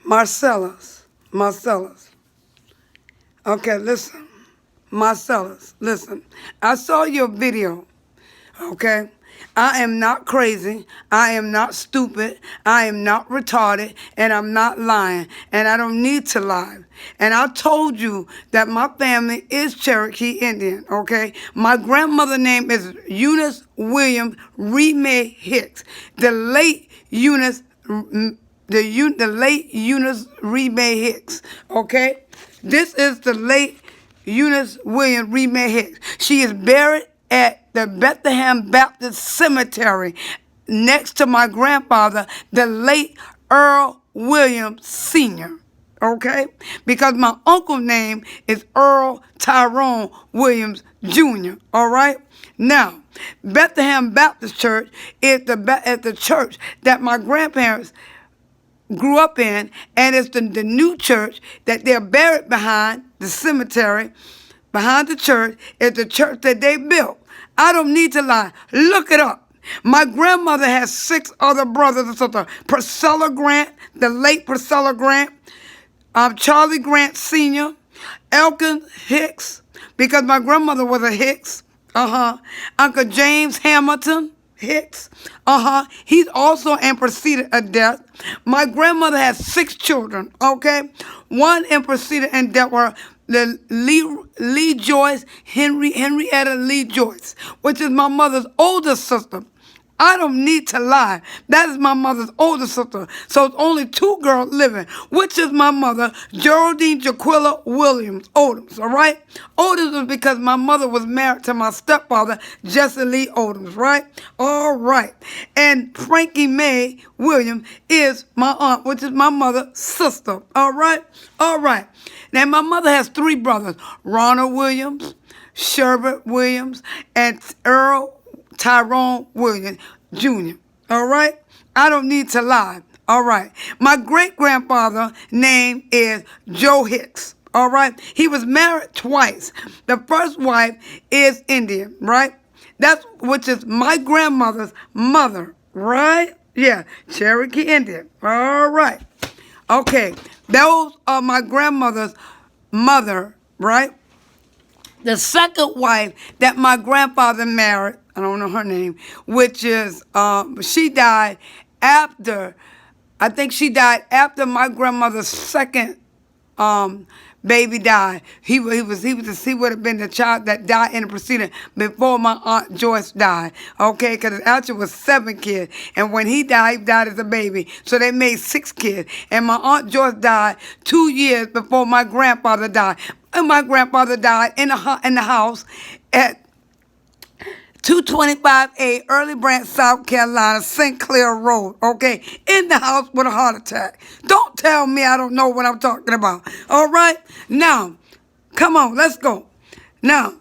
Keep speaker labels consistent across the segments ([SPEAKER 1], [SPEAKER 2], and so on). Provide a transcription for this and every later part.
[SPEAKER 1] Marcellus. Okay, listen. Marcellus, listen. I saw your video, okay? I am not crazy. I am not stupid. I am not retarded. And I'm not lying. And I don't need to lie. And I told you that my family is Cherokee Indian, okay? My grandmother's name is Eunice Williams Remay Hicks. The late Eunice Remay Hicks, okay? This is the late Eunice Williams Remay Hicks. She is buried at the Bethlehem Baptist Cemetery next to my grandfather, the late Earl Williams Sr., okay? Because my uncle's name is Earl Tyrone Williams Jr., all right? Now, Bethlehem Baptist Church is the church that my grandparents grew up in, and it's the new church that they're buried behind, the cemetery, behind the church, is the church that they built. I don't need to lie. Look it up. My grandmother has 6 other brothers and sisters. Priscilla Grant, the late Priscilla Grant, Charlie Grant Sr., Elkin Hicks, because my grandmother was a Hicks. Uncle James Hamilton Hicks. He's also in preceded of death. My grandmother has 6 children, okay? One in preceded and death were the Lee Joyce, Henrietta Lee Joyce, which is my mother's older sister. I don't need to lie. That is my mother's older sister. So it's only 2 girls living, which is my mother, Geraldine Jaquilla Williams Odoms, all right? Odoms is because my mother was married to my stepfather, Jesse Lee Odoms, right? All right. And Frankie Mae Williams is my aunt, which is my mother's sister, all right? All right. Now, my mother has 3 brothers, Ronald Williams, Sherbert Williams, and Earl Tyrone Williams Jr., all right? I don't need to lie, all right? My great-grandfather's name is Joe Hicks, all right? He was married twice. The first wife is Indian, right? Which is my grandmother's mother, right? Yeah, Cherokee Indian, all right. Okay, those are my grandmother's mother, right? The second wife that my grandfather married, I don't know her name, which is, she died after, I think she died after my grandmother's second baby died. He would have been the child that died in the proceeding before my Aunt Joyce died. Okay, because it actually was 7 kids. And when he died as a baby. So they made 6 kids. And my Aunt Joyce died 2 years before my grandfather died. And my grandfather died in the house at 225A Early Branch, South Carolina, St. Clair Road, okay? In the house with a heart attack. Don't tell me I don't know what I'm talking about, all right? Now, come on, let's go. Now,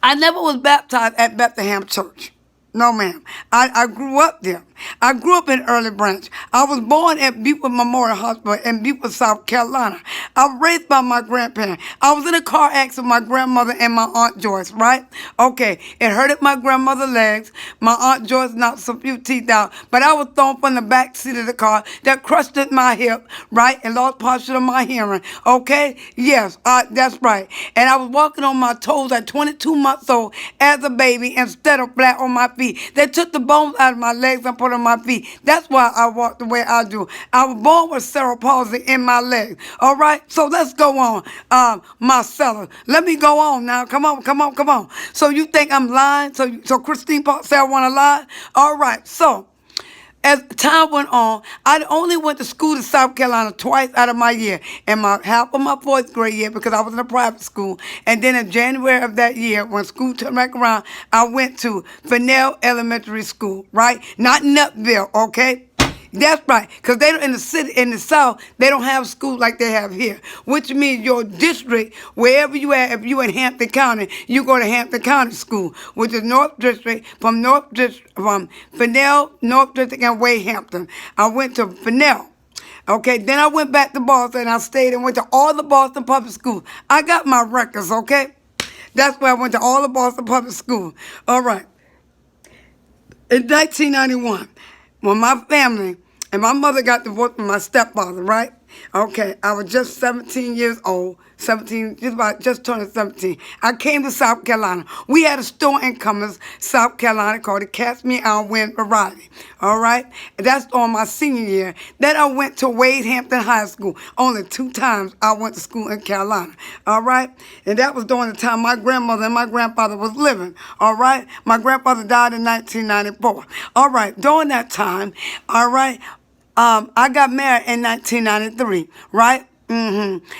[SPEAKER 1] I never was baptized at Bethlehem Church. No, ma'am. I grew up there. I grew up in Early Branch. I was born at Beaufort Memorial Hospital in Beaufort, South Carolina. I was raised by my grandparents. I was in a car accident with my grandmother and my Aunt Joyce, right? Okay, it hurted my grandmother's legs. My Aunt Joyce knocked some few teeth out, but I was thrown from the back seat of the car that crushed at my hip, right, and lost partial of my hearing, okay? Yes, that's right. And I was walking on my toes at 22 months old as a baby instead of flat on my feet. They took the bones out of my legs and put on my feet. That's why I walk the way I do. I was born with cerebral palsy in my legs. All right? So let's go on. Marcellus. Let me go on now. Come on. So you think I'm lying? So Christine Park said I want to lie? All right. So as time went on, I only went to school to South Carolina twice out of my year. In half of my 4th grade year because I was in a private school. And then in January of that year, when school turned back around, I went to Fennell Elementary School, right? Not Nutville, okay? That's right, because they don't in the city, in the South, they don't have schools like they have here, which means your district, wherever you at, if you in Hampton County, you go to Hampton County School, which is North District, from Fennell, North District, and Wade Hampton. I went to Fennell. Okay, then I went back to Boston, and I stayed and went to all the Boston public schools. I got my records, okay? That's why I went to all the Boston public schools. All right. In 1991, when my family And my mother got divorced from my stepfather, right? Okay, I was just 17 years old, 17, just turning 17. I came to South Carolina. We had a store in Cummins, South Carolina called the Catch Me Out Win Variety. All right, and that's on my senior year. Then I went to Wade Hampton High School. Only 2 times I went to school in Carolina. All right, and that was during the time my grandmother and my grandfather was living. All right, my grandfather died in 1994. All right, during that time, all right. I got married in 1993, right?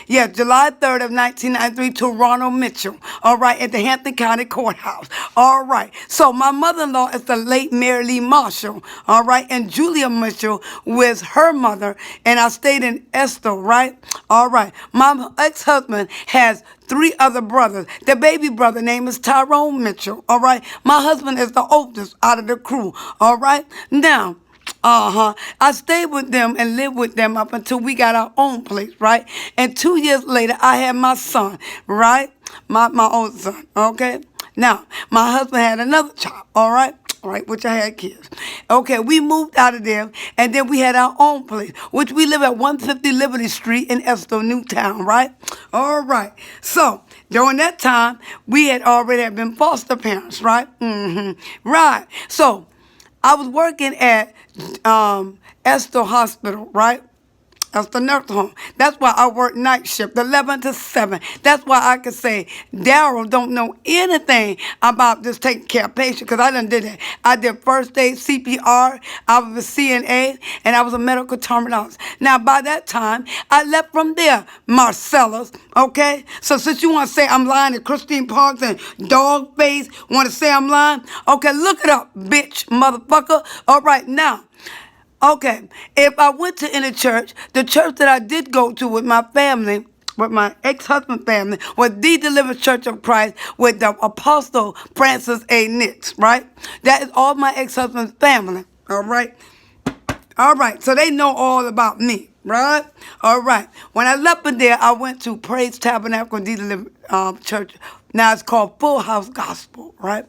[SPEAKER 1] Yeah, July 3rd of 1993 to Ronald Mitchell, all right, at the Hampton County Courthouse. All right, so my mother-in-law is the late Mary Lee Marshall, all right, and Julia Mitchell was her mother, and I stayed in Esther, right? All right, my ex-husband has 3 other brothers. The baby brother name is Tyrone Mitchell, all right? My husband is the oldest out of the crew, all right? Now, I stayed with them and lived with them up until we got our own place, right? And 2 years later, I had my son, right? My oldest son, okay? Now, my husband had another child, all right? All right, which I had kids. Okay, we moved out of there, and then we had our own place, which we live at 150 Liberty Street in Estill, Newtown, right? All right. So, during that time, we had already been foster parents, right? Right. So, I was working at Esther Hospital, right? That's the nursing home. That's why I work night shift, 11 to 7. That's why I could say Daryl don't know anything about just taking care of patients, because I done did that. I did first aid, CPR, I was a CNA, and I was a medical terminologist. Now, by that time, I left from there, Marcellus, okay? So since you want to say I'm lying to Christine Parks and Dog Face, want to say I'm lying? Okay, look it up, bitch, motherfucker. All right, now. Okay, if I went to any church, the church that I did go to with my family, with my ex-husband family, was the Deliverance Church of Christ with the Apostle Francis A. Nix, right? That is all my ex-husband's family, all right? All right, so they know all about me, right? All right, when I left from there, I went to Praise Tabernacle Deliverance Church. Now it's called Full House Gospel, right?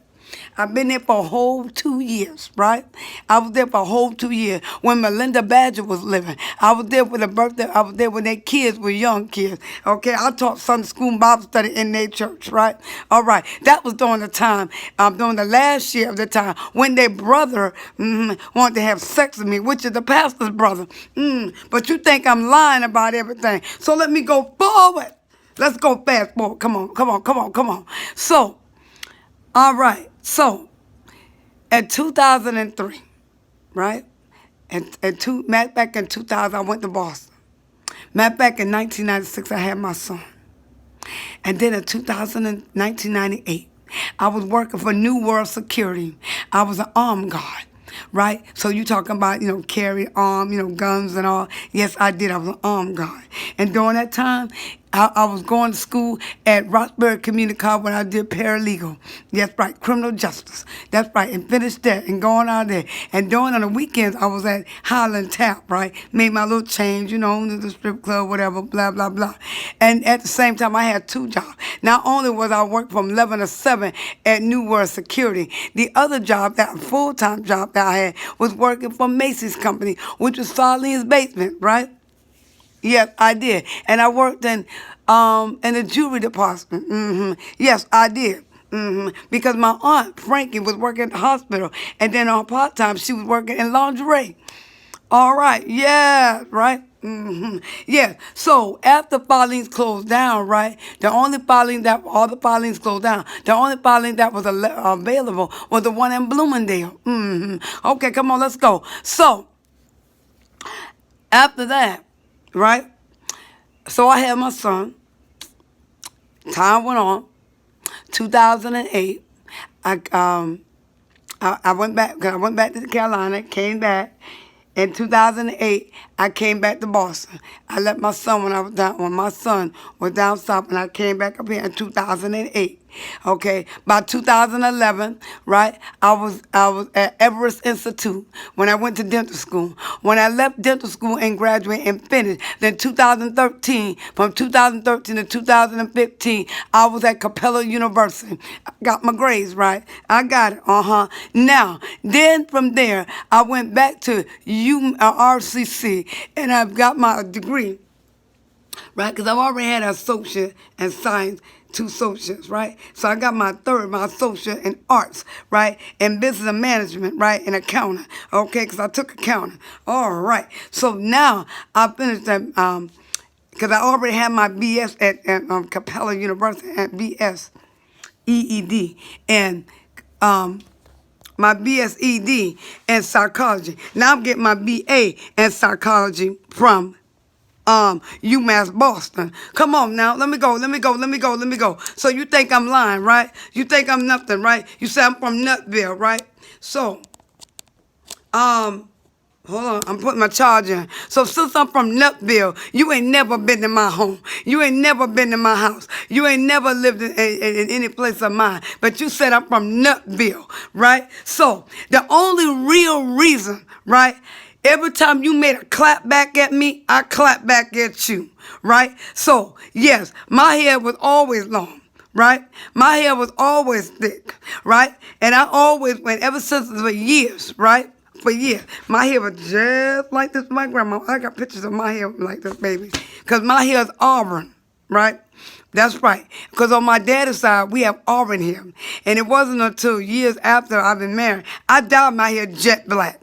[SPEAKER 1] I've been there for a whole 2 years, right? I was there for a whole 2 years when Melinda Badger was living. I was there for the birthday. I was there when their kids were young kids. Okay, I taught Sunday school and Bible study in their church, right? All right, that was during the time, during the last year of the time when their brother wanted to have sex with me, which is the pastor's brother. But you think I'm lying about everything. So let me go forward. Let's go fast forward. Come on, come on, come on, come on. So, all right. So, in 2003, right? Matter back in 2000, I went to Boston. Matter back in 1996, I had my son. And then in 1998, I was working for New World Security. I was an armed guard. Right? So you talking about, carry arm, guns and all. Yes, I did. I was an armed guard. And during that time, I was going to school at Roxbury Community College when I did paralegal. That's right, criminal justice. That's right, and finished that and going out there. And during on the weekends, I was at Highland Tap, right? Made my little change, to the strip club, whatever, blah, blah, blah. And at the same time, I had 2 jobs. Not only was I working from 11 to 7 at New World Security, the other job, that full-time job that I had, was working for Macy's Company, which was Farlene's Basement, right? Yes, I did. And I worked in the jewelry department. Yes, I did. Because my aunt, Frankie, was working at the hospital. And then on part-time, she was working in lingerie. All right. Yeah, right. Yeah. So after Farlene's closed down, right, all the Farlene's closed down. The only Farlene that was available was the one in Bloomingdale. Okay, come on, let's go. So after that, right? So I had my son. Time went on. 2008, I went back. I went back to Carolina. Came back. In 2008, I came back to Boston. I left my son when my son was down south, and I came back up here in 2008. Okay, by 2011, right? I was at Everest Institute when I went to dental school. When I left dental school and graduated and finished, then 2013, from 2013 to 2015, I was at Capella University. I got my grades right. I got it. Now, then from there, I went back to RCC and I've got my degree, right? Because I've already had an associate in science, two associates, right? So I got my associate in arts, right? And business and management, right? And accounting, okay? Because I took accounting. All right. So now I finished that, because I already had my BS at Capella University at BS EED and my BSED in psychology. Now I'm getting my BA in psychology from UMass Boston. Come on now, let me go. So you think I'm lying, right? You think I'm nothing, right? You say I'm from Nutville, right? So, hold on, I'm putting my charge in. So since I'm from Nutville, you ain't never been to my home. You ain't never been to my house. You ain't never lived in any place of mine. But you said I'm from Nutville, right? So the only real reason, right? Every time you made a clap back at me, I clap back at you, right? So, yes, my hair was always long, right? My hair was always thick, right? And I always went, ever since for years, right? For years. My hair was just like this. My grandma, I got pictures of my hair like this, baby. Because my hair is auburn, right? That's right. Because on my daddy's side, we have auburn hair. And it wasn't until years after I've been married, I dyed my hair jet black.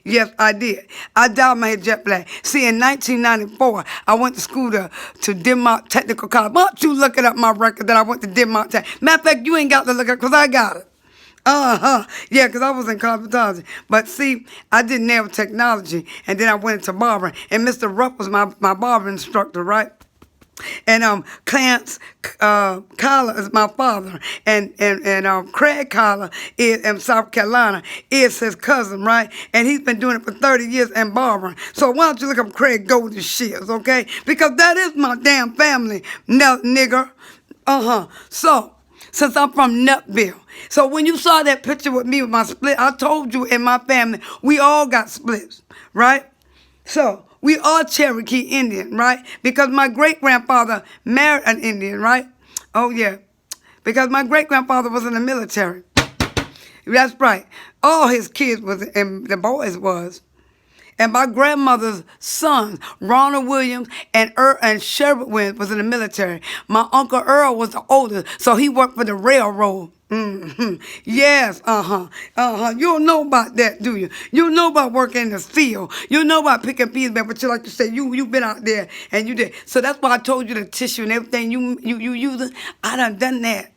[SPEAKER 1] Yes, I did. I dyed my hair jet black. See, in 1994, I went to school to Denmark Technical College. Why don't you look it up my record that I went to Denmark Tech? Matter of fact, you ain't got to look it up because I got it. Yeah, because I was in cosmetology. But see, I did nail technology, and then I went into barbering. And Mr. Ruff was my barber instructor, right? And Clarence Collar is my father, and Craig Collar is in South Carolina is his cousin, right? And he's been doing it for 30 years in barbering. So why don't you look up Craig Golden Shears, okay? Because that is my damn family, nigger. So since I'm from Nutville. So when you saw that picture with me with my split, I told you in my family, we all got splits, right? So we are Cherokee Indian, right? Because my great-grandfather married an Indian, right? Oh, yeah. Because my great-grandfather was in the military. That's right. All his kids was, and the boys was. And my grandmother's sons, Ronald Williams and Sherwood Williams, was in the military. My Uncle Earl was the oldest, so he worked for the railroad. Yes, You don't know about that, do you? You don't know about working in the field. You don't know about picking peas, but you like you said, you been out there and you did. So that's why I told you the tissue and everything you using. I done that.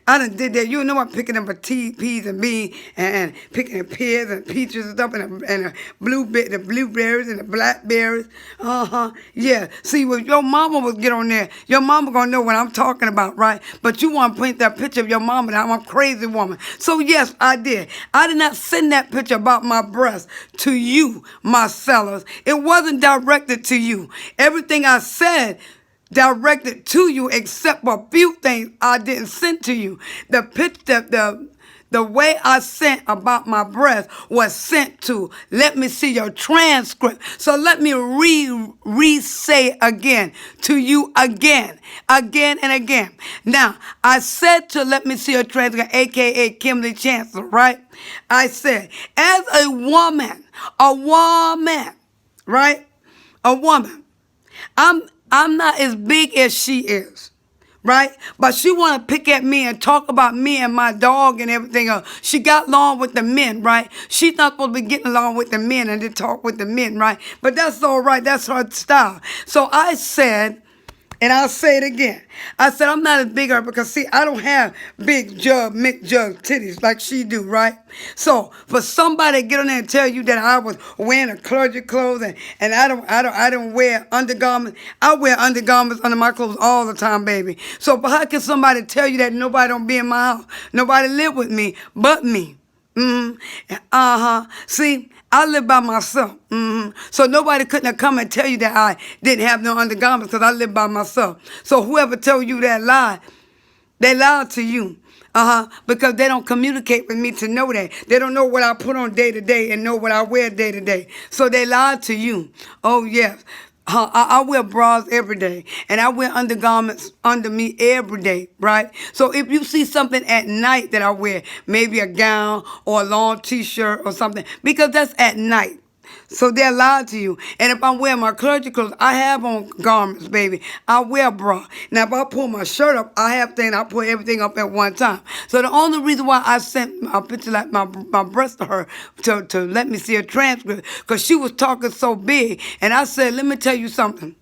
[SPEAKER 1] I done did that. You know I'm picking up peas and beans and picking the pears and peaches and stuff and the blueberries and the blackberries. Yeah. See, when your mama would get on there, your mama gonna know what I'm talking about, right? But you want to paint that picture of your mama that I'm a crazy woman. So yes, I did. I did not send that picture about my breast to you, Marcellus. It wasn't directed to you. Everything I said directed to you, except for a few things I didn't send to you. The picture, the way I sent about my breast was sent to, let me see your transcript. So let me re-say again to you again and again. Now, I said to let me see your transcript, a.k.a. Kimberly Chancellor, right? I said, as a woman, right? A woman. I'm not as big as she is, right? But she want to pick at me and talk about me and my dog and everything else. She got along with the men, right? She's not supposed to be getting along with the men and then talk with the men, right? But that's all right. That's her style. So I said, and I'll say it again. I said, I'm not as big as her because, see, I don't have big mixed jug titties like she do, right? So for somebody to get on there and tell you that I was wearing a clergy clothes and I don't wear undergarments. I wear undergarments under my clothes all the time, baby. So how can somebody tell you that nobody don't be in my house? Nobody live with me but me. See, I live by myself. So nobody couldn't have come and tell you that I didn't have no undergarments because I live by myself. So whoever told you that lie, They lie to you. Because they don't communicate with me to know that. They don't know what I put on day to day and know what I wear day to day. So they lie to you. Oh, yes. I wear bras every day, and I wear undergarments under me every day, right? So if you see something at night that I wear, maybe a gown or a long t-shirt or something, because that's at night. So they're lying to you. And if I'm wearing my clergy clothes, I have on garments, baby. I wear a bra. Now, if I pull my shirt up, I put everything up at one time. So the only reason why I sent a picture like my breast to her to let me see a transcript, because she was talking so big. And I said, let me tell you something.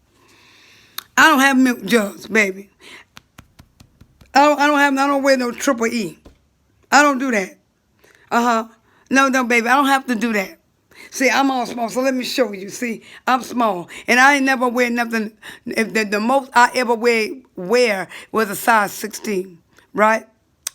[SPEAKER 1] I don't have milk jugs, baby. I don't wear no triple E. I don't do that. No, baby, I don't have to do that. See, I'm all small, so let me show you. See, I'm small, and I ain't never wear nothing. If the most I ever wear was a size 16, right?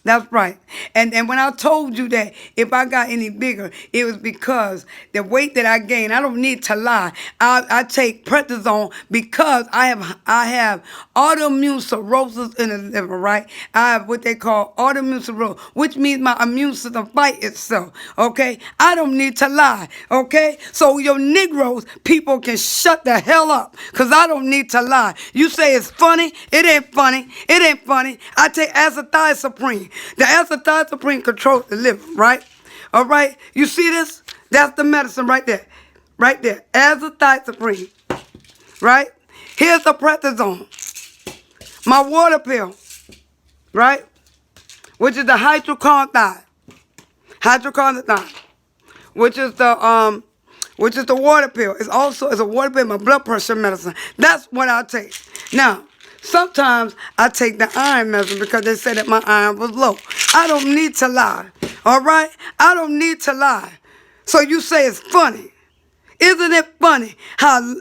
[SPEAKER 1] That's right. And when I told you that if I got any bigger, it was because the weight that I gained, I don't need to lie. I take prednisone because I have autoimmune cirrhosis in the liver, right? I have what they call autoimmune cirrhosis, which means my immune system fight itself, okay? I don't need to lie, okay? So your Negroes, people can shut the hell up because I don't need to lie. You say it's funny, it ain't funny, it ain't funny. I take azathioprine. The azathioprine controls the liver, right? All right, you see this? That's the medicine right there. Right there, azathioprine, right? Here's the prednisone. My water pill, right? Which is the hydrocodone, which is the water pill. It's a water pill, my blood pressure medicine. That's what I take. Now, sometimes I take the iron medicine because they say that my iron was low. I don't need to lie, all right? I don't need to lie. So you say it's funny. Isn't it funny how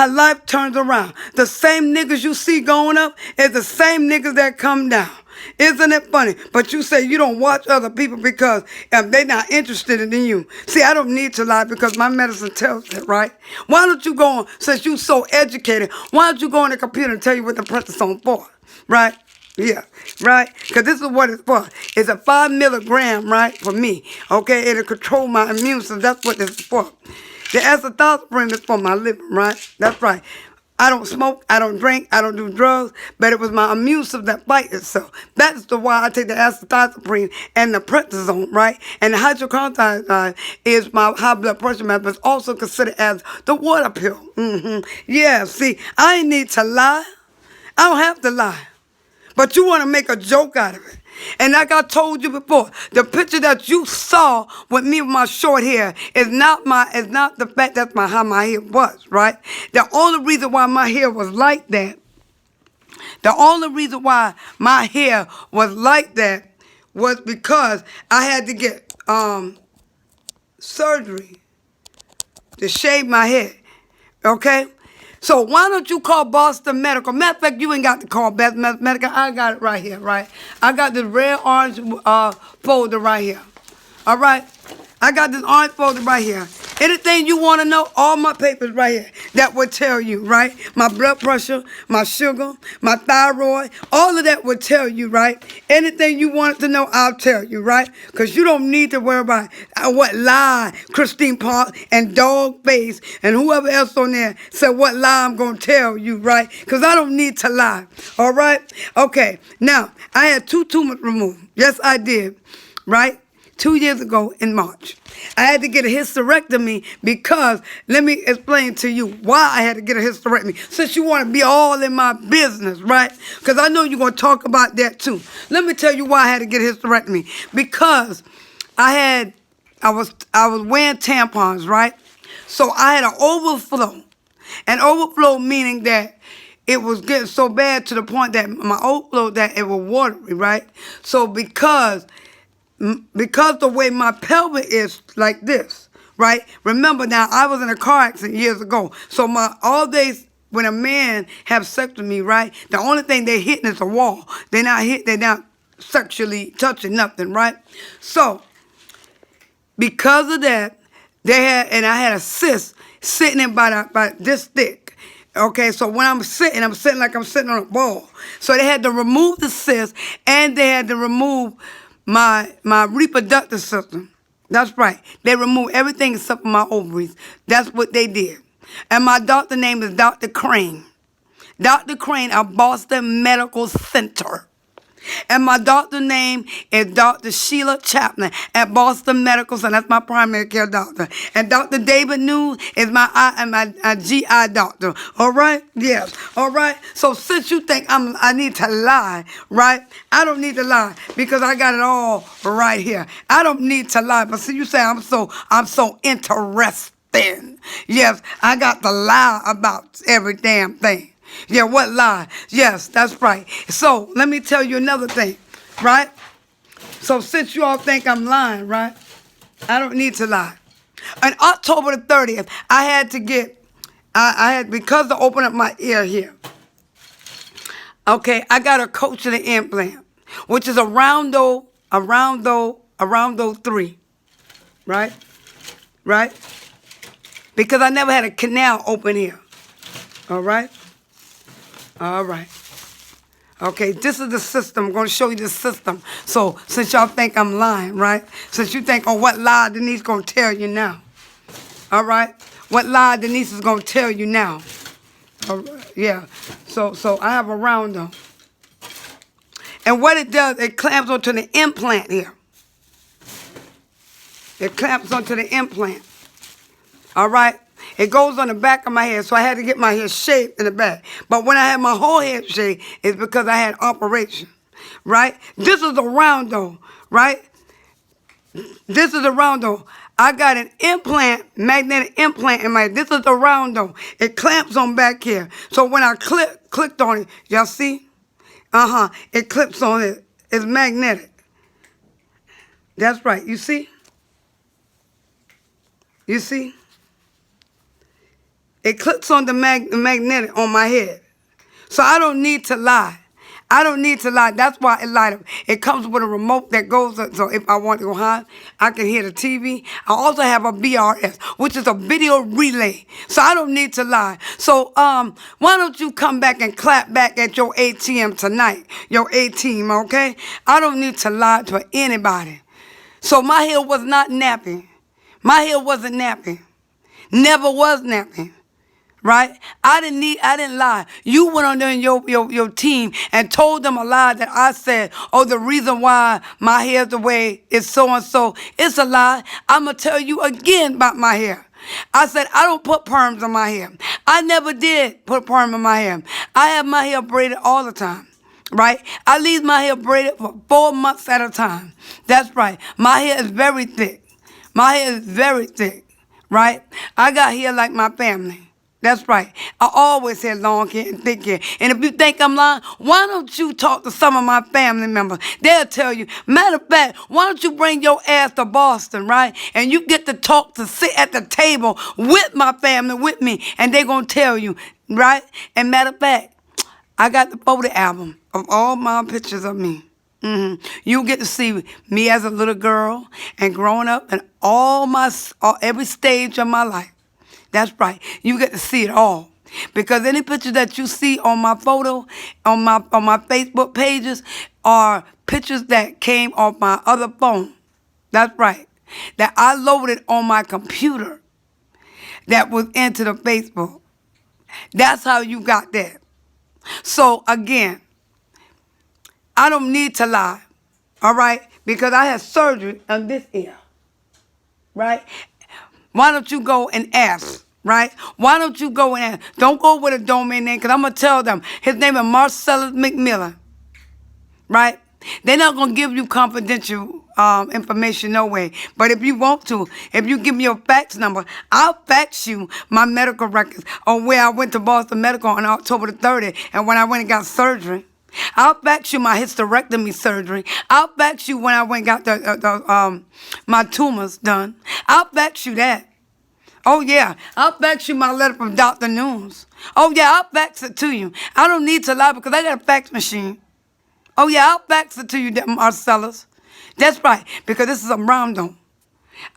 [SPEAKER 1] life turns around? The same niggas you see going up is the same niggas that come down. Isn't it funny? But you say you don't watch other people because they're not interested in you. See, I don't need to lie because my medicine tells it, right? Why don't you go on, since you're so educated, why don't you go on the computer and tell you what the prednisone for, right? Yeah, right? Because this is what it's for. It's a 5 milligram, right, for me. Okay, it'll control my immune system. That's what this is for. The azathioprine is for my liver, right? That's right. I don't smoke, I don't drink, I don't do drugs, but it was my immune system that fight itself. That's the why I take the azathioprine and the prednisone, right? And the hydrocodone is my high blood pressure medicine, but it's also considered as the water pill. Yeah, see, I ain't need to lie. I don't have to lie. But you want to make a joke out of it. And like I told you before, the picture that you saw with me with my short hair is not the fact that's how my hair was, right? The only reason why my hair was like that, was because I had to get surgery to shave my head, okay? So why don't you call Boston Medical? Matter of fact, you ain't got to call Boston Medical. I got it right here, right? I got this red orange folder right here. All right? I got this orange folder right here. Anything you want to know, all my papers right here that would tell you, right? My blood pressure, my sugar, my thyroid, all of that would tell you, right? Anything you wanted to know, I'll tell you, right? Because you don't need to worry about what lie Christine Park and Dog Face and whoever else on there said what lie I'm going to tell you, right? Because I don't need to lie, all right? Okay, now, I had 2 tumors removed. Yes, I did, right? 2 years ago in March. I had to get a hysterectomy because, let me explain to you why I had to get a hysterectomy. Since you want to be all in my business, right? Because I know you're going to talk about that too. Let me tell you why I had to get a hysterectomy. Because I was wearing tampons, right? So I had an overflow. An overflow meaning that it was getting so bad to the point that my overflow, that it was watery, right? So because the way my pelvic is like this, right? Remember now, I was in a car accident years ago. So all days when a man have sex with me, right? The only thing they're hitting is a wall. They're not sexually touching nothing, right? So because of that, I had a cyst sitting in about this thick. Okay, so when I'm sitting like I'm sitting on a ball. So they had to remove the cyst and they had to remove my reproductive system. That's right. They removed everything except for my ovaries. That's what they did. And my doctor name is Dr. Crane. Dr. Crane of Boston Medical Center. And my doctor name is Dr. Sheila Chapman at Boston Medical Center. That's my primary care doctor. And Dr. David News is my eye and my GI doctor. All right? Yes. All right? So since you think I need to lie, right? I don't need to lie because I got it all right here. I don't need to lie. But see, you say I'm so interested. Yes, I got to lie about every damn thing. Yeah, what lie? Yes, that's right. So let me tell you another thing, right? So since you all think I'm lying, right? I don't need to lie. On October the 30th, I had to get, I had, because to open up my ear here, okay, I got a cochlear implant, which is a roundo 3, right? Right? Because I never had a canal open here, all right? All right. Okay, this is the system. I'm going to show you the system. So, since y'all think I'm lying, right? Since you think, oh, what lie Denise going to tell you now? All right? What lie Denise is going to tell you now? All right, yeah. So I have a rounder. And what it does, it clamps onto the implant here. It clamps onto the implant. All right? It goes on the back of my head, so I had to get my hair shaved in the back. But when I had my whole head shaved, it's because I had operation, right? This is a roundo, right? This is a roundo. I got an implant, magnetic implant in my head. This is a roundo. It clamps on back here. So when I clicked on it, y'all see? It clips on it. It's magnetic. That's right. You see? You see? It clips on the magnetic on my head. So I don't need to lie. I don't need to lie. That's why it light up. It comes with a remote that goes, so if I want to go high, I can hear the TV. I also have a BRS, which is a video relay. So I don't need to lie. So why don't you come back and clap back at your ATM tonight, your A-team, okay? I don't need to lie to anybody. So my hair was not nappy. My hair wasn't nappy. Never was nappy. Right? I didn't lie. You went on there in your team and told them a lie that I said, oh, the reason why my hair's the way it's so-and-so. It's a lie. I'm going to tell you again about my hair. I said, I don't put perms in my hair. I never did put perm in my hair. I have my hair braided all the time. Right? I leave my hair braided for 4 months at a time. That's right. My hair is very thick. My hair is very thick. Right? I got hair like my family. That's right. I always had long hair and thick hair. And if you think I'm lying, why don't you talk to some of my family members? They'll tell you. Matter of fact, why don't you bring your ass to Boston, right? And you get to talk, to sit at the table with my family, with me, and they're going to tell you, right? And matter of fact, I got the photo album of all my pictures of me. You get to see me as a little girl and growing up and every stage of my life. That's right. You get to see it all. Because any picture that you see on my photo, on my Facebook pages, are pictures that came off my other phone. That's right. That I loaded on my computer that was into the Facebook. That's how you got that. So again, I don't need to lie. All right? Because I had surgery on this ear. Right? Why don't you go and ask, right? Why don't you go and ask? Don't go with a domain name, because I'm going to tell them. His name is Marcellus McMillan, right? They're not going to give you confidential information, no way. But if you want to, if you give me your fax number, I'll fax you my medical records on where I went to Boston Medical on October the 30th and when I went and got surgery. I'll fax you my hysterectomy surgery. I'll fax you when I went and got my tumors done. I'll fax you that. Oh, yeah. I'll fax you my letter from Dr. News. Oh, yeah, I'll fax it to you. I don't need to lie because I got a fax machine. Oh, yeah, I'll fax it to you, Marcellus. That's right, because this is a roundum.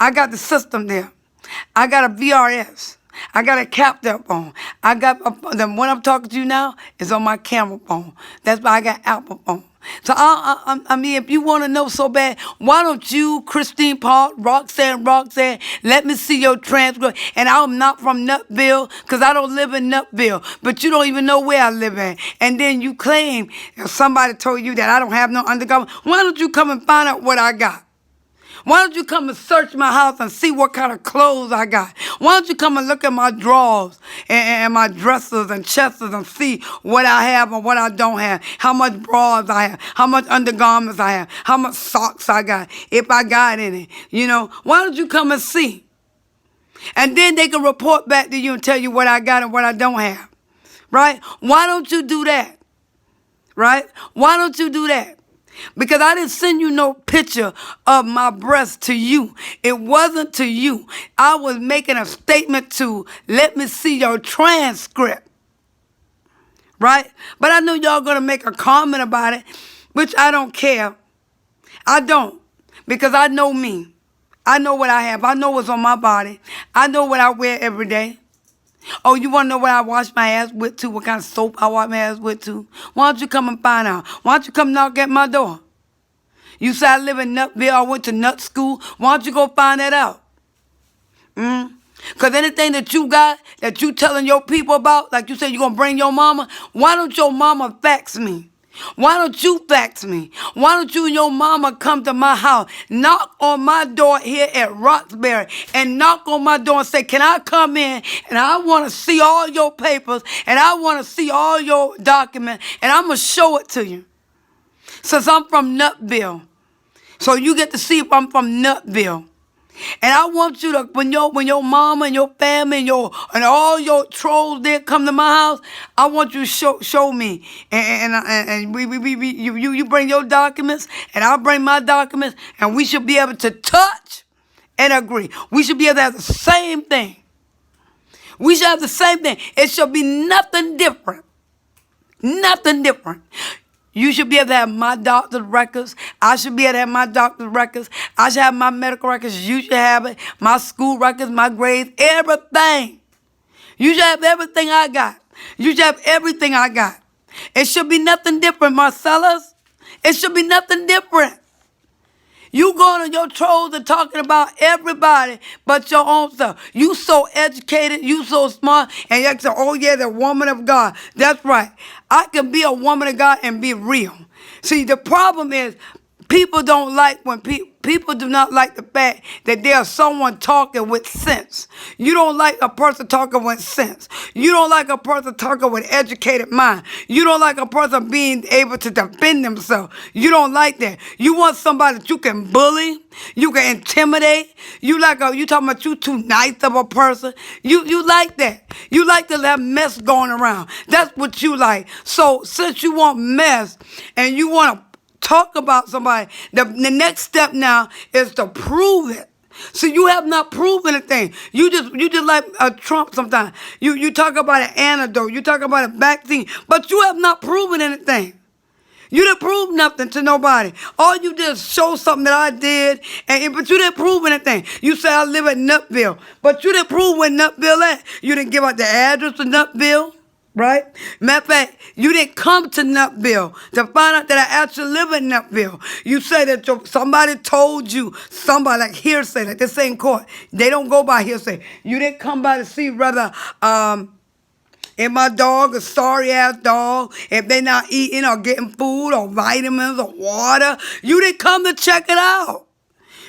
[SPEAKER 1] I got the system there. I got a VRS. I got a capped up phone. I got the one I'm talking to you now is on my camera phone. That's why I got Apple phone. So I mean, if you want to know so bad, why don't you, Christine Paul, Roxanne, let me see your transcript. And I'm not from Nutville because I don't live in Nutville, but you don't even know where I live in. And then you claim somebody told you that I don't have no undergarment. Why don't you come and find out what I got? Why don't you come and search my house and see what kind of clothes I got? Why don't you come and look at my drawers and my dressers and chests and see what I have and what I don't have, how much bras I have, how much undergarments I have, how much socks I got, if I got any, Why don't you come and see? And then they can report back to you and tell you what I got and what I don't have, right? Why don't you do that, right? Why don't you do that? Because I didn't send you no picture of my breast to you. It wasn't to you. I was making a statement to let me see your transcript. Right? But I know y'all going to make a comment about it, which I don't care. I don't. Because I know me. I know what I have. I know what's on my body. I know what I wear every day. Oh, you want to know what I wash my ass with too? What kind of soap I wash my ass with too? Why don't you come and find out? Why don't you come knock at my door? You say I live in Nutville. I went to nut school. Why don't you go find that out? Because anything that you got, that you telling your people about, like you said you're going to bring your mama, why don't your mama fax me? Why don't you fax me? Why don't you and your mama come to my house, knock on my door here at Roxbury, and knock on my door and say, can I come in? And I want to see all your papers, and I want to see all your documents, and I'm going to show it to you. Since I'm from Nutville. So you get to see if I'm from Nutville. And I want you to, when your mama and your family and all your trolls there come to my house, I want you to show me. And you bring your documents, and I'll bring my documents, and we should be able to touch and agree. We should be able to have the same thing. We should have the same thing. It should be nothing different. Nothing different. You should be able to have my doctor's records. I should be able to have my doctor's records. I should have my medical records. You should have it. My school records, my grades, everything. You should have everything I got. You should have everything I got. It should be nothing different, Marcellus. It should be nothing different. You going to your trolls and talking about everybody but your own self. You so educated, you so smart, and you say, oh yeah, the woman of God. That's right. I can be a woman of God and be real. See, the problem is people don't like when people do not like the fact that there's someone talking with sense. You don't like a person talking with sense. You don't like a person talking with educated mind. You don't like a person being able to defend themselves. You don't like that. You want somebody that you can bully, you can intimidate. You talking about you too nice of a person. You like that. You like to have mess going around. That's what you like. So since you want mess and you want to talk about somebody, the next step now is to prove it. So you have not proven anything. You just like Trump sometimes. You talk about an antidote. You talk about a vaccine. But you have not proven anything. You didn't prove nothing to nobody. All you did is show something that I did, but you didn't prove anything. You said I live in Nutville, but you didn't prove where Nutville at. You didn't give out the address to Nutville. Right? Matter of fact, you didn't come to Nutville to find out that I actually live in Nutville. You say that somebody told you, somebody like hearsay, like they say in court. They don't go by hearsay. You didn't come by to see whether if my dog, a sorry-ass dog, if they not eating or getting food or vitamins or water. You didn't come to check it out.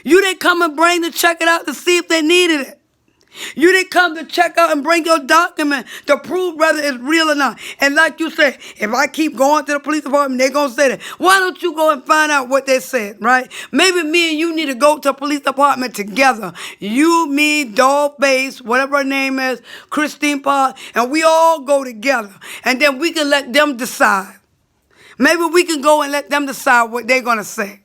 [SPEAKER 1] You didn't come and bring to check it out to see if they needed it. You didn't come to check out and bring your document to prove whether it's real or not. And like you said, if I keep going to the police department, they're going to say that. Why don't you go and find out what they said, right? Maybe me and you need to go to the police department together. You, me, Dollface, whatever her name is, Christine Park, and we all go together. And then we can let them decide. Maybe we can go and let them decide what they're going to say.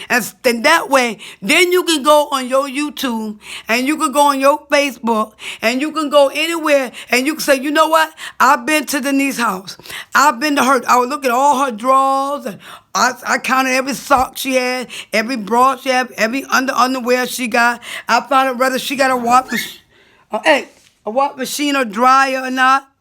[SPEAKER 1] And then that way, then you can go on your YouTube and you can go on your Facebook and you can go anywhere and you can say, you know what? I've been to Denise's house. I've been to her. I would look at all her drawers and I counted every sock she had, every bra she had, every underwear she got. I found out whether she got a watch. Hey, a what machine or dryer or not.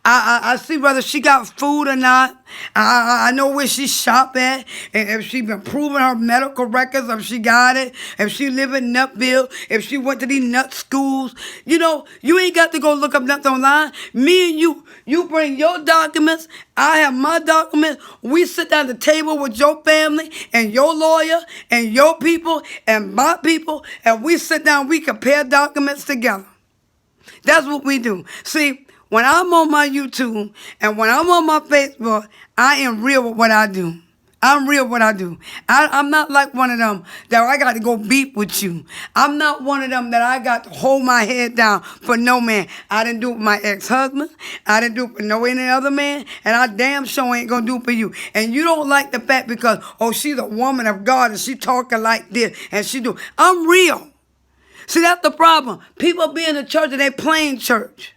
[SPEAKER 1] I see whether she got food or not. I know where she shop at, and if she been proving her medical records, if she got it, if she live in Nutville, if she went to these nut schools. You know, you ain't got to go look up nothing online. Me and you bring your documents, I have my documents. We sit down at the table with your family and your lawyer and your people and my people, and we sit down, we compare documents together. That's what we do. See, when I'm on my YouTube and when I'm on my Facebook, I am real with what I do. I'm real what I do. I'm not like one of them that I got to go beat with you. I'm not one of them that I got to hold my head down for no man. I didn't do it with my ex-husband. I didn't do it for no any other man. And I damn sure ain't going to do it for you. And you don't like the fact because, oh, she's a woman of God and she talking like this and she do. I'm real. See, that's the problem. People be in the church and they playing church.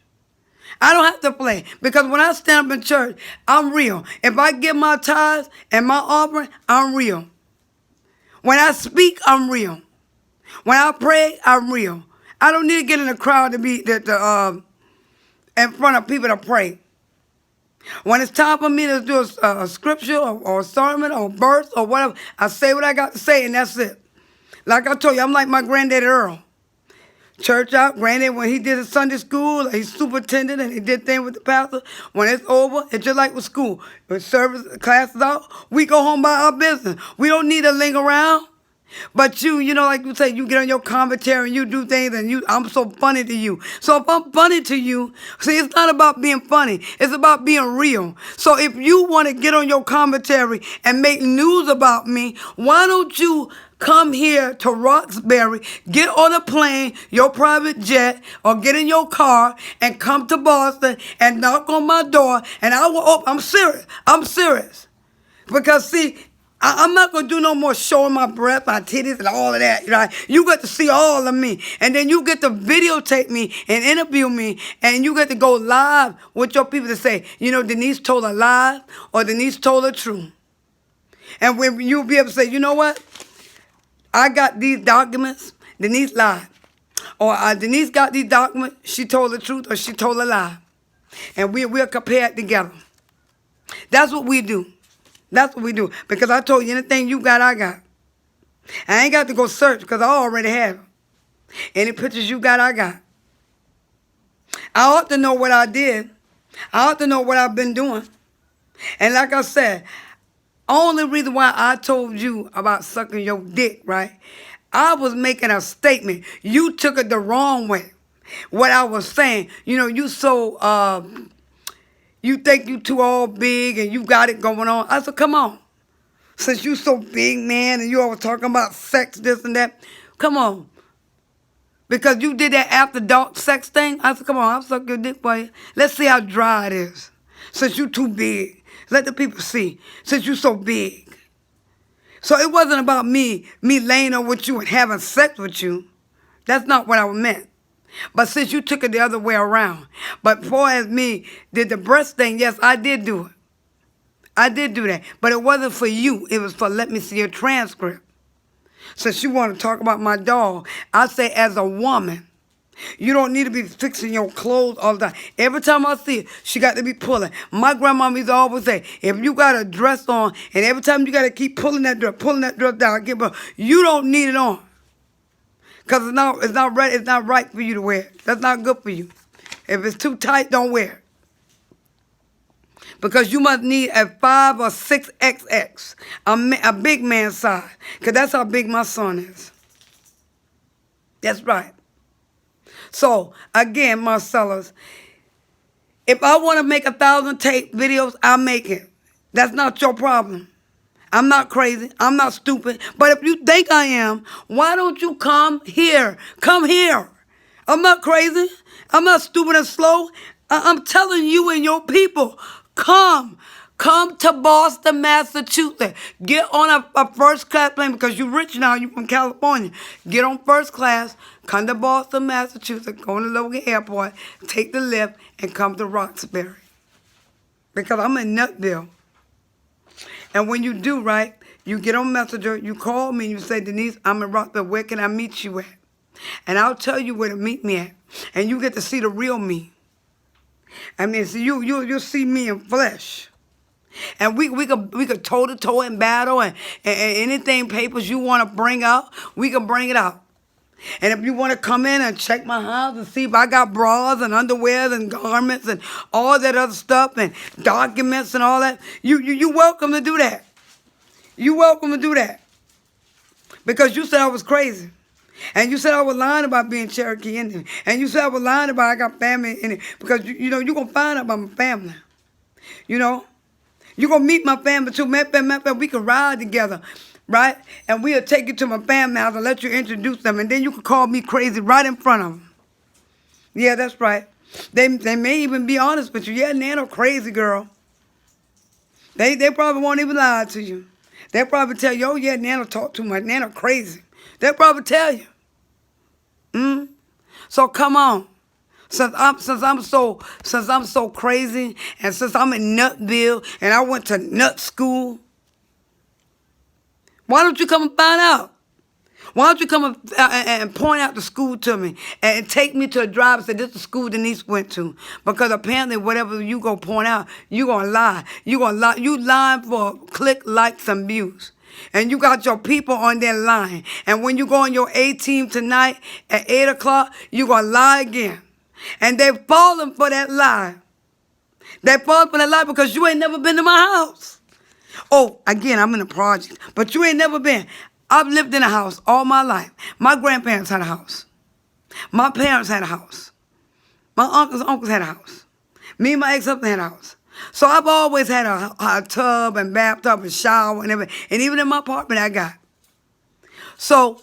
[SPEAKER 1] I don't have to play because when I stand up in church, I'm real. If I give my tithes and my offering, I'm real. When I speak, I'm real. When I pray, I'm real. I don't need to get in a crowd to be in front of people to pray. When it's time for me to do a scripture or a sermon or a verse or whatever, I say what I got to say and that's it. Like I told you, I'm like my granddaddy Earl. Church out, granted, when he did his Sunday school, he's superintendent and he did things with the pastor. When it's over, it's just like with school. When service class is out, we go home by our business. We don't need to linger around. But you know, like you say, you get on your commentary and you do things and I'm so funny to you. So if I'm funny to you, see, it's not about being funny. It's about being real. So if you want to get on your commentary and make news about me, why don't you come here to Roxbury, get on a plane, your private jet, or get in your car and come to Boston and knock on my door and I will open. I'm serious. I'm serious. Because see, I'm not going to do no more showing my breath, my titties, and all of that. Right? You get to see all of me. And then you get to videotape me and interview me. And you get to go live with your people to say, you know, Denise told a lie or Denise told a truth. And when you'll be able to say, you know what? I got these documents, Denise lied. Or Denise got these documents, she told the truth or she told a lie. And we'll compare it together. That's what we do. That's what we do. Because I told you, anything you got, I got. I ain't got to go search because I already have it. Any pictures you got, I got. I ought to know what I did. I ought to know what I've been doing. And like I said, only reason why I told you about sucking your dick, right? I was making a statement. You took it the wrong way. What I was saying, you know, you so... You think you too all big and you got it going on. I said, come on. Since you so big, man, and you always talking about sex, this and that, come on. Because you did that after dark sex thing. I said, come on, I'll suck your dick for you. Let's see how dry it is. Since you too big. Let the people see. Since you so big. So it wasn't about me laying on with you and having sex with you. That's not what I meant. But since you took it the other way around. But far as me did the breast thing, yes, I did do it. I did do that. But it wasn't for you. It was for let me see your transcript. Since you want to talk about my dog, I say as a woman, you don't need to be fixing your clothes all the time. Every time I see it, she got to be pulling. My grandmama used to always say, if you got a dress on, and every time you got to keep pulling that dress down, you don't need it on. Because it's not right for you to wear it. That's not good for you. If it's too tight, don't wear it. Because you must need a 5 or 6 XX, a big man size. Because that's how big my son is. That's right. So, again, Marcellus, if I want to make 1,000 tape videos, I'll make it. That's not your problem. I'm not crazy. I'm not stupid. But if you think I am, why don't you come here? Come here. I'm not crazy. I'm not stupid and slow. I'm telling you and your people, come. Come to Boston, Massachusetts. Get on a first class plane because you're rich now. You're from California. Get on first class. Come to Boston, Massachusetts. Go to Logan Airport. Take the lift and come to Roxbury. Because I'm in Nutville. And when you do, right, you get on Messenger, you call me, and you say, Denise, I'm in Rockville. Where can I meet you at? And I'll tell you where to meet me at. And you get to see the real me. I mean, so you'll see me in flesh. And we could toe to toe in battle, and anything papers you want to bring out, we can bring it out. And if you want to come in and check my house and see if I got bras and underwear and garments and all that other stuff and documents and all that, you welcome to do that. You welcome to do that. Because you said I was crazy. And you said I was lying about being Cherokee Indian. And you said I was lying about I got family in it. Because, you're going to find out about my family. You know? You're going to meet my family too. Matter of fact, we can ride together. Right? And we'll take you to my family house and let you introduce them. And then you can call me crazy right in front of them. Yeah, that's right. They may even be honest with you. Yeah, Nana crazy, girl. They probably won't even lie to you. They'll probably tell you, oh, yeah, Nana talk too much. Nana crazy. They'll probably tell you. So come on. Since I'm so crazy, and since I'm in Nutville and I went to nut school, why don't you come and find out? Why don't you come and point out the school to me and take me to a drive and say, this is the school Denise went to? Because apparently whatever you go point out, you going to lie. You going to lie. You lying for click, likes, and views. And you got your people on there lying. And when you go on your A team tonight at 8 o'clock, you going to lie again. And they're falling for that lie. They're falling for that lie because you ain't never been to my house. Oh, again, I'm in a project. But you ain't never been. I've lived in a house all my life. My grandparents had a house. My parents had a house. My uncles had a house. Me and my ex-husband had a house. So I've always had a tub and bathtub and shower and everything. And even in my apartment I got. So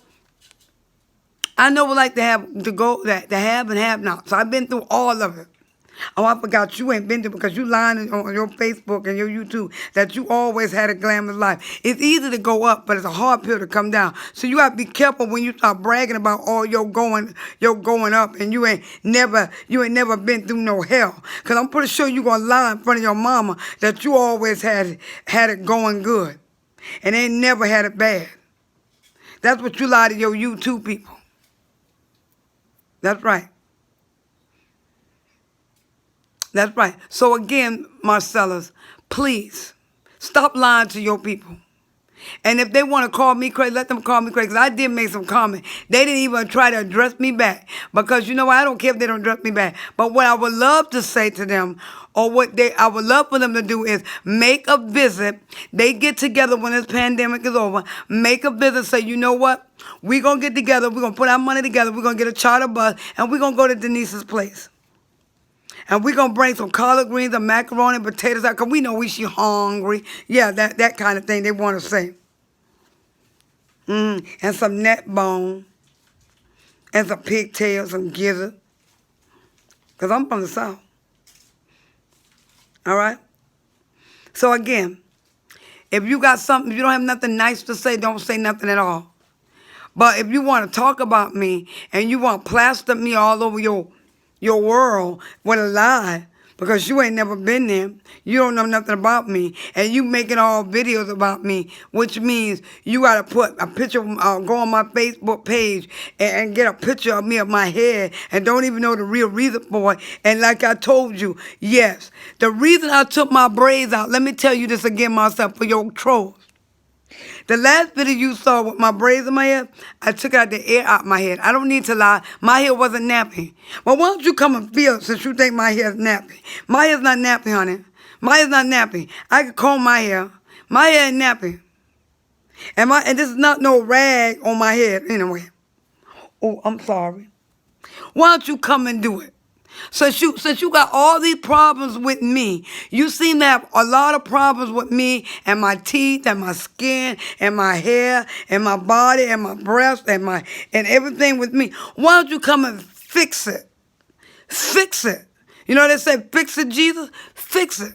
[SPEAKER 1] I know what like to have and have not. So I've been through all of it. Oh, I forgot you ain't been there because you lying on your Facebook and your YouTube that you always had a glamorous life. It's easy to go up, but it's a hard pill to come down. So you have to be careful when you start bragging about all your going up, and you ain't never been through no hell. Cause I'm pretty sure you gonna lie in front of your mama that you always had it going good, and ain't never had it bad. That's what you lie to your YouTube people. That's right. That's right. So again, Marcellus, please stop lying to your people. And if they want to call me crazy, let them call me crazy. Because I did make some comment. They didn't even try to address me back. Because you know what? I don't care if they don't address me back. But what I would love to say to them, or I would love for them to do is make a visit. They get together when this pandemic is over. Make a visit. Say, you know what? We're going to get together. We're going to put our money together. We're going to get a charter bus. And we're going to go to Denise's place. And we're going to bring some collard greens and macaroni and potatoes out because we know she hungry. Yeah, that kind of thing they want to say. And some neck bone. And some pigtails, some gizzard. Because I'm from the South. All right? So again, if you got something, if you don't have nothing nice to say, don't say nothing at all. But if you want to talk about me and you want to plaster me all over your world with a lie, because you ain't never been there. You don't know nothing about me. And you making all videos about me, which means you got to put a picture, go on my Facebook page and get a picture of me of my head and don't even know the real reason for it. And like I told you, yes, the reason I took my braids out, let me tell you this again myself for your trolls. The last video you saw with my braids in my head, I took out the air out my head. I don't need to lie. My hair wasn't nappy. Well, why don't you come and feel it since you think my hair is nappy? My hair's not nappy, honey. My hair's not nappy. I can comb my hair. My hair ain't nappy. And this is not no rag on my head anyway. Oh, I'm sorry. Why don't you come and do it? Since you got all these problems with me, you seem to have a lot of problems with me and my teeth and my skin and my hair and my body and my breasts and everything with me. Why don't you come and fix it? Fix it. You know they say, fix it, Jesus? Fix it.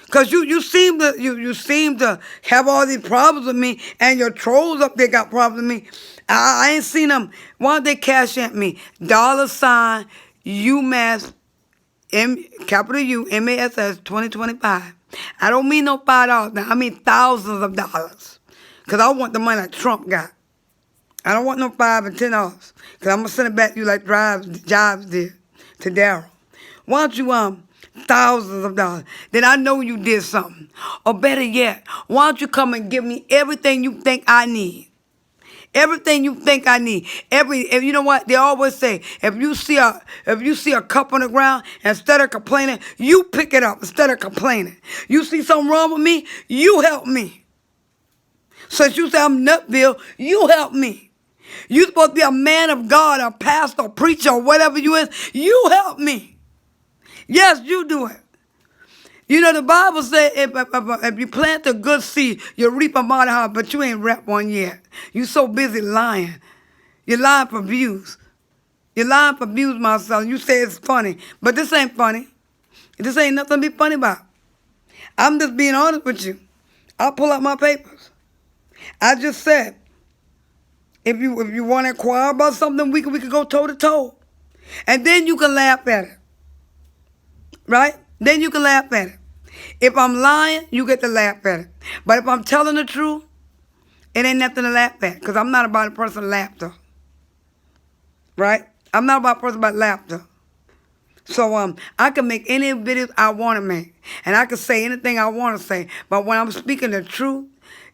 [SPEAKER 1] Because you seem to have all these problems with me, and your trolls up there got problems with me. I ain't seen them. Why don't they cash at me? $ UMass, capital U, MASS 2025. I don't mean no $5 now. I mean thousands of dollars. Because I want the money like Trump got. I don't want no $5 and $10 because I'm going to send it back to you like Jobs did to Daryl. Why don't you thousands of dollars? Then I know you did something. Or better yet, why don't you come and give me everything you think I need? Everything you think I need. If you know what they always say, if you see a cup on the ground, instead of complaining, you pick it up instead of complaining. You see something wrong with me, you help me. Since you say I'm nutville, you help me. You supposed to be a man of God, a pastor, preacher, or whatever you is. You help me. Yes, you do it. You know, the Bible says if you plant a good seed, you reap a mighty harvest, but you ain't reaped one yet. You so busy lying. You're lying for views. You're lying for views, my son. You say it's funny, but this ain't funny. This ain't nothing to be funny about. I'm just being honest with you. I'll pull out my papers. I just said, if you want to inquire about something, we could go toe to toe. And then you can laugh at it. Right? Then you can laugh at it. If I'm lying, you get to laugh at it. But if I'm telling the truth, it ain't nothing to laugh at. Because I'm not about a person laughter. Right? I'm not about a person about laughter. So I can make any videos I want to make. And I can say anything I want to say. But when I'm speaking the truth,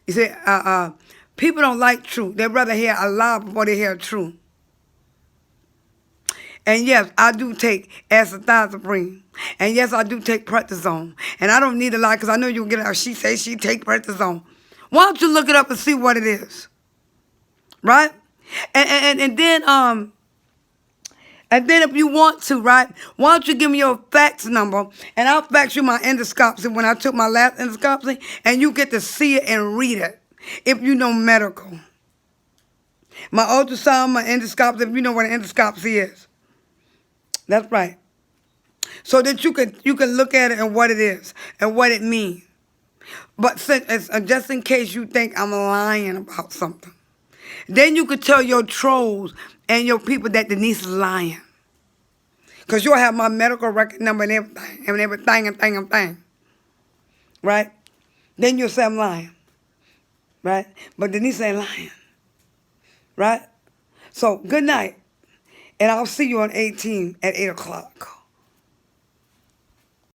[SPEAKER 1] you see, people don't like truth. They'd rather hear a lie before they hear truth. And yes, I do take acetylcholine. And yes, I do take prednisone. And I don't need a lot because I know you'll get it. She says she take prednisone. Why don't you look it up and see what it is? Right? And then if you want to, right, why don't you give me your fax number and I'll fax you my endoscopy when I took my last endoscopy and you get to see it and read it if you know medical. My ultrasound, my endoscopy, if you know what an endoscopy is. That's right. So that you can look at it and what it is and what it means. But just in case you think I'm lying about something, then you could tell your trolls and your people that Denise is lying. Because you'll have my medical record number and everything. Right? Then you'll say I'm lying. Right? But Denise ain't lying. Right? So, good night. And I'll see you on 18 at 8 o'clock.